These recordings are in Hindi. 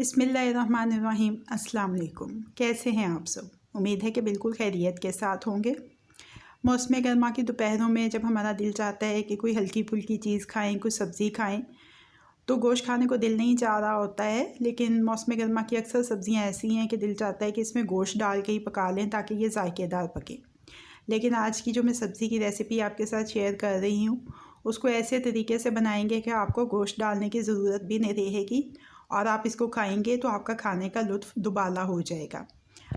बिस्मिल्लाहिर्रहमानिर्रहीम। अस्सलाम वालेकुम। कैसे हैं आप सब? उम्मीद है कि बिल्कुल खैरियत के साथ होंगे। मौसम गर्मा की दोपहरों में जब हमारा दिल चाहता है कि कोई हल्की फुल्की चीज़ खाएं, कुछ सब्ज़ी खाएं, तो गोश्त खाने को दिल नहीं चाह रहा होता है। लेकिन मौसम गर्मा की अक्सर सब्ज़ियां ऐसी हैं कि दिल चाहता है कि इसमें गोश्त डाल के ही पका लें ताकि ये जायकेदार पके। लेकिन आज की जो मैं सब्ज़ी की रेसिपी आपके साथ शेयर कर रही हूँ, उसको ऐसे तरीके से बनाएंगे कि आपको गोश्त डालने की ज़रूरत भी नहीं रहेगी और आप इसको खाएंगे तो आपका खाने का लुत्फ़ दुबाला हो जाएगा।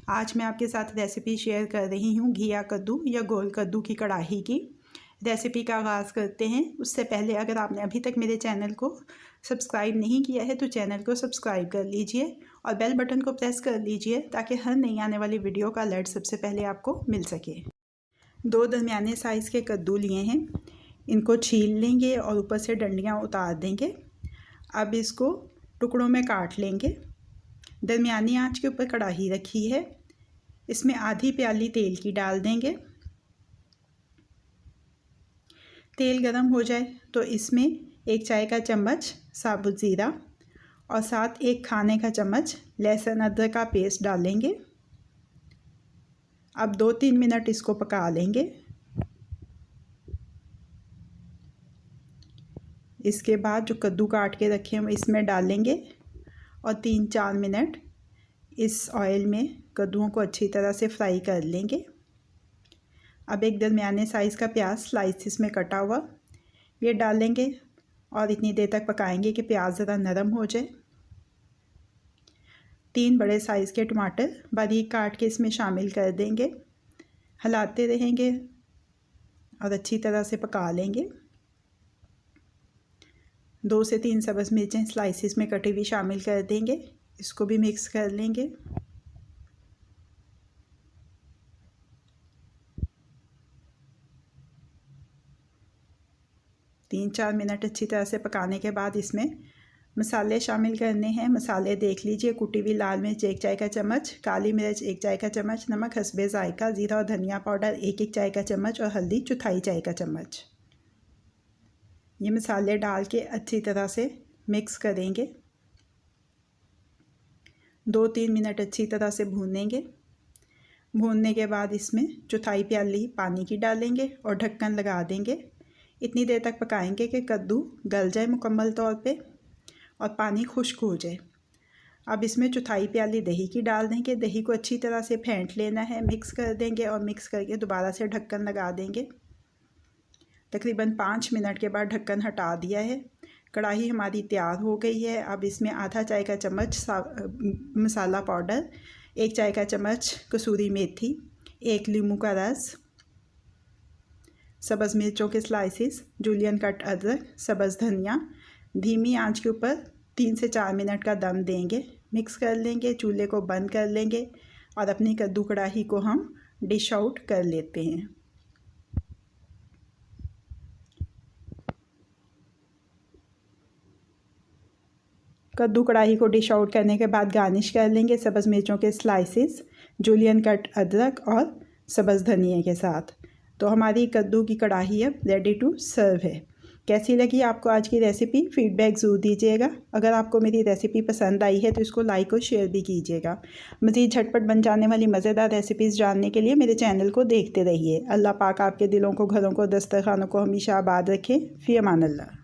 आज मैं आपके साथ रेसिपी शेयर कर रही हूँ घिया कद्दू या गोल कद्दू की कढ़ाई की। रेसिपी का आगाज़ करते हैं। उससे पहले अगर आपने अभी तक मेरे चैनल को सब्सक्राइब नहीं किया है तो चैनल को सब्सक्राइब कर लीजिए और बेल बटन को प्रेस कर लीजिए ताकि हर नई आने वाली वीडियो का अलर्ट सबसे पहले आपको मिल सके। 2 दरमियाने साइज़ के कद्दू लिए हैं, इनको छील लेंगे और ऊपर से डंडियाँ उतार देंगे। अब इसको टुकड़ों में काट लेंगे। दरमियानी आंच के ऊपर कढ़ाई रखी है, इसमें आधी प्याली तेल की डाल देंगे। तेल गरम हो जाए तो इसमें 1 चाय का चम्मच साबुत ज़ीरा और साथ 1 खाने का चम्मच लहसुन अदरक का पेस्ट डालेंगे। अब 2-3 मिनट इसको पका लेंगे। इसके बाद जो कद्दू काट के रखे हैं इसमें डालेंगे और 3-4 मिनट इस ऑयल में कद्दूओं को अच्छी तरह से फ्राई कर लेंगे। अब एक दरमियाने साइज़ का प्याज स्लाइसिस में कटा हुआ ये डालेंगे और इतनी देर तक पकाएंगे कि प्याज ज़रा नरम हो जाए। 3 बड़े साइज़ के टमाटर बारीक काट के इसमें शामिल कर देंगे। हिलाते रहेंगे और अच्छी तरह से पका लेंगे। 2 से 3 सब्ज़ मिर्चें स्लाइसिस में कटी हुई शामिल कर देंगे। इसको भी मिक्स कर लेंगे। तीन 4 मिनट अच्छी तरह से पकाने के बाद इसमें मसाले शामिल करने हैं। मसाले देख लीजिए, कुटी हुई लाल मिर्च 1 चाय का चम्मच, काली मिर्च 1 चाय का चम्मच, नमक हस्बे जायका, ज़ीरा और धनिया पाउडर 1-1 चाय का चम्मच और हल्दी 1/4 चाय का चम्मच। ये मसाले डाल के अच्छी तरह से मिक्स करेंगे। 2-3 मिनट अच्छी तरह से भूनेंगे। भूनने के बाद इसमें 1/4 प्याली पानी की डालेंगे और ढक्कन लगा देंगे। इतनी देर तक पकाएंगे कि कद्दू गल जाए मुकम्मल तौर पे और पानी खुश्क हो जाए। अब इसमें 1/4 प्याली दही की डाल देंगे। दही को अच्छी तरह से फेंट लेना है, मिक्स कर देंगे और मिक्स करके दोबारा से ढक्कन लगा देंगे। तकरीबन 5 मिनट के बाद ढक्कन हटा दिया है। कढ़ाई हमारी तैयार हो गई है। अब इसमें आधा चाय का चम्मच मसाला पाउडर, 1 चाय का चम्मच कसूरी मेथी, 1 नींबू का रस, सब्ज़ मिर्चों के स्लाइसिस, जूलियन कट अदरक, सब्ज़ धनिया, धीमी आंच के ऊपर 3 से 4 मिनट का दम देंगे। मिक्स कर लेंगे, चूल्हे को बंद कर लेंगे और अपनी कद्दू कढ़ाई को हम डिश आउट कर लेते हैं। कद्दू कढ़ाई को डिश आउट करने के बाद गार्निश कर लेंगे सब्ज़ मिर्चों के स्लाइसिस, जूलियन कट अदरक और सब्ज़ धनिया के साथ। तो हमारी कद्दू की कढ़ाई अब रेडी टू सर्व है। कैसी लगी आपको आज की रेसिपी? फीडबैक ज़रूर दीजिएगा। अगर आपको मेरी रेसिपी पसंद आई है तो इसको लाइक और शेयर भी कीजिएगा। मज़ीद झटपट बन जाने वाली मज़ेदार रेसिपीज़ जानने के लिए मेरे चैनल को देखते रहिए। अल्लाह पाक आपके दिलों को, घरों को, दस्तरखानों को हमेशा आबाद रखें। फ़ी अमान अल्लाह।